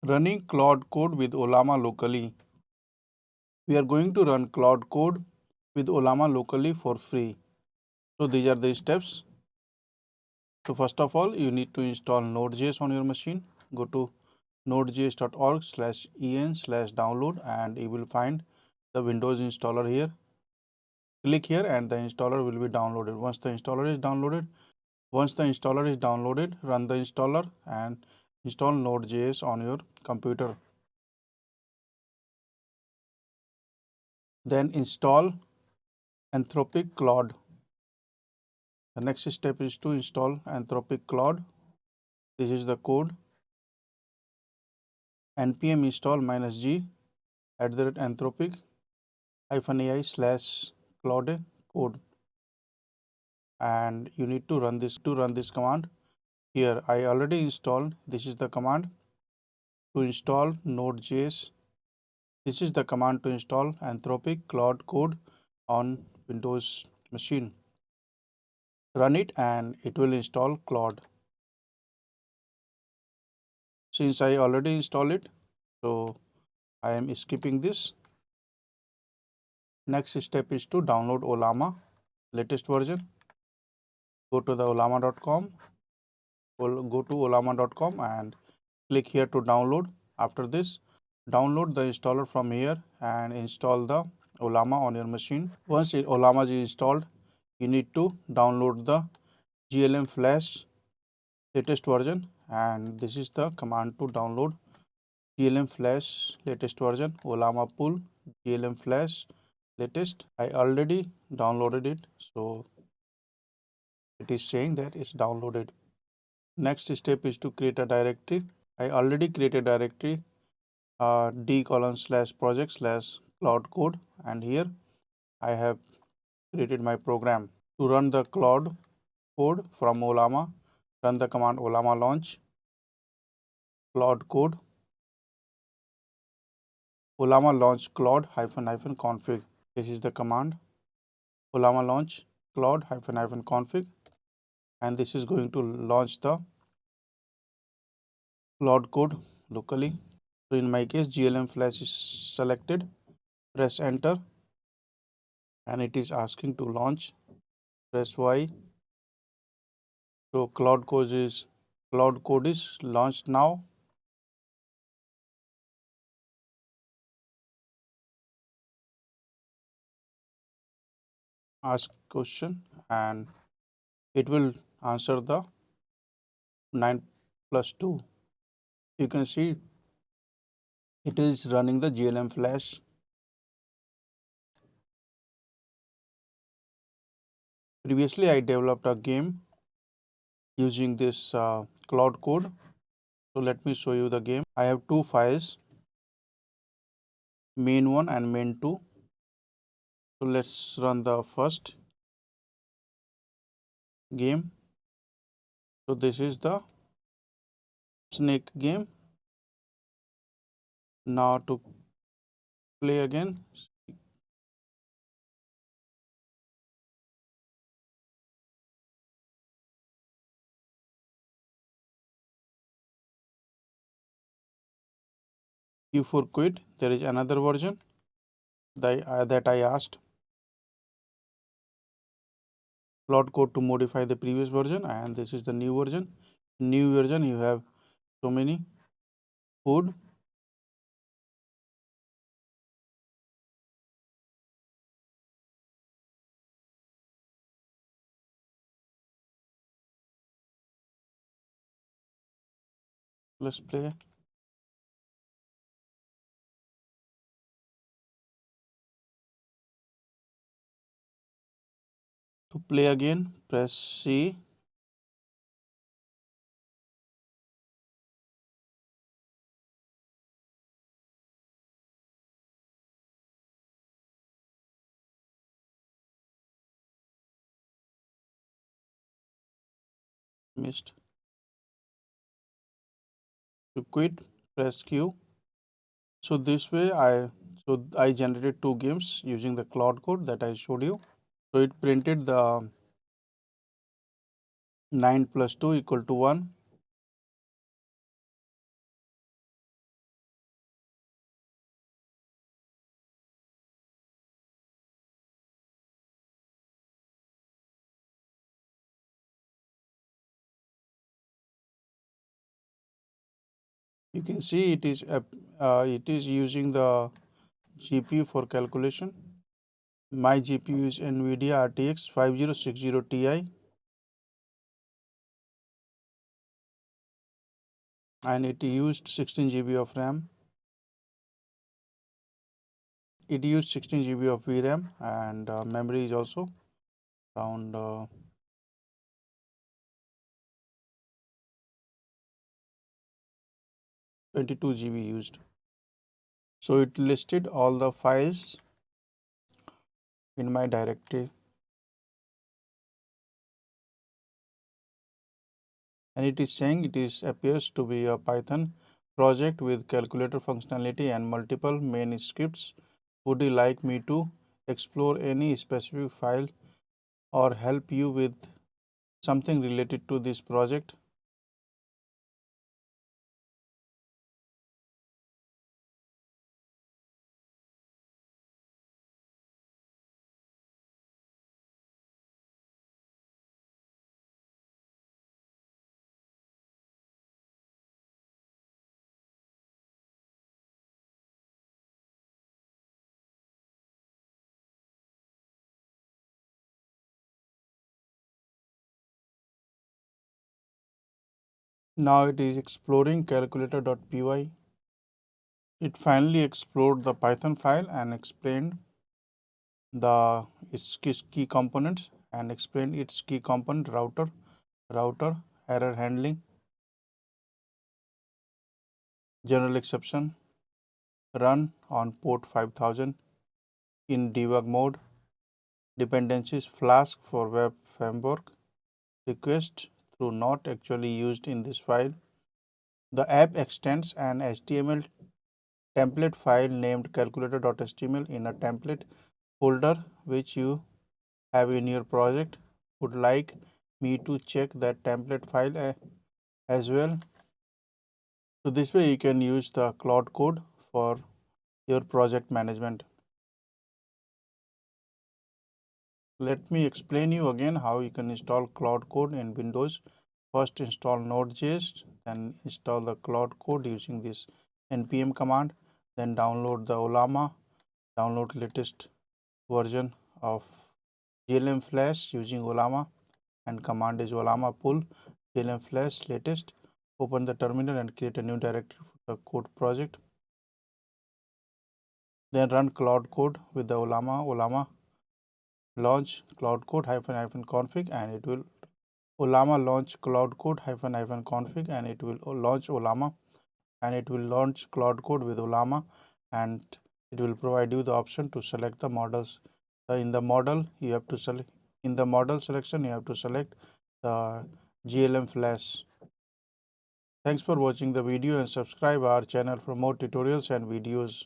Running Claude Code with Ollama locally. We are going to run Claude Code with Ollama locally for free. So these are the steps. So first of all, you need to install Node.js on your machine. Go to nodejs.org/en/download and you will find the Windows installer here. Click here and the installer will be downloaded. Once the installer is downloaded, run the installer and install Node.js on your computer. Then install Anthropic Claude. The next step is to install Anthropic Claude. This is the code: npm install -g @anthropic-ai/claude code, and you need to run this command. Here I already installed. This is the command to install Node.js. This is the command to install Anthropic Claude Code on Windows machine. Run it and it will install Claude. Since I already installed it, so I am skipping this. Next step is to download Ollama latest version. Go to the ollama.com. Go to ollama.com and click here to download. After this, download the installer from here and install the Ollama on your machine. Once Ollama is installed, you need to download the GLM Flash latest version, and this is the command to download GLM Flash latest version. Ollama pull GLM Flash latest. I already downloaded it, so it is saying that it's downloaded. Next step is to create a directory. I already created a directory d:/project/Claude Code, and here I have created my program. To run the Claude Code from Ollama, run the command Ollama launch Claude Code. Ollama launch Claude --config. This is the command Ollama launch Claude --config, and this is going to launch the Claude Code locally. So in my case, GLM Flash is selected. Press enter and it is asking to launch. Press Y. So Claude Code is launched now. Ask question and it will answer the 9+2. You can see it is running the GLM Flash. Previously, I developed a game using this Claude Code. So let me show you the game. I have two files, main1 and main2. So let's run the first game. So this is the snake game. Now to play again, Q4 quit. There is another version that I asked Claude Code to modify the previous version, and this is the new version. New version, you have so many food. Let's play. To play again, press C. Missed. To quit, press Q. So this way I generated two games using the Claude Code that I showed you. So it printed the 9+2 = 1. You can see it is using the GPU for calculation. My GPU is NVIDIA RTX 5060 Ti and it used 16 GB of RAM. It used 16 GB of VRAM and memory is also around 22 GB used. So it listed all the files in my directory and it is saying it appears to be a Python project with calculator functionality and multiple main scripts. Would you like me to explore any specific file or help you with something related to this project? Now it is exploring calculator.py. It finally explored the Python file and explained its key components and explained its key component router, error handling, general exception, run on port 5000 in debug mode, dependencies Flask for web framework, request through not actually used in this file. The app extends an HTML template file named calculator.html in a template folder which you have in your project. Would like me to check that template file as well? So this way you can use the Claude Code for your project management. Let me explain you again how you can install Claude Code in Windows. First install Node.js, then install the Claude Code using this npm command, then download the Ollama, download latest version of GLM Flash using Ollama and command is Ollama pull GLM Flash latest. Open the terminal and create a new directory for the code project. Then run Claude Code with the Ollama launch Claude Code hyphen config and it will Ollama launch Claude Code hyphen config and it will launch Ollama and it will launch Claude Code with Ollama and it will provide you the option to select the models. In the model you have to select in the model selection you have to select the GLM Flash. Thanks for watching the video and subscribe our channel for more tutorials and videos.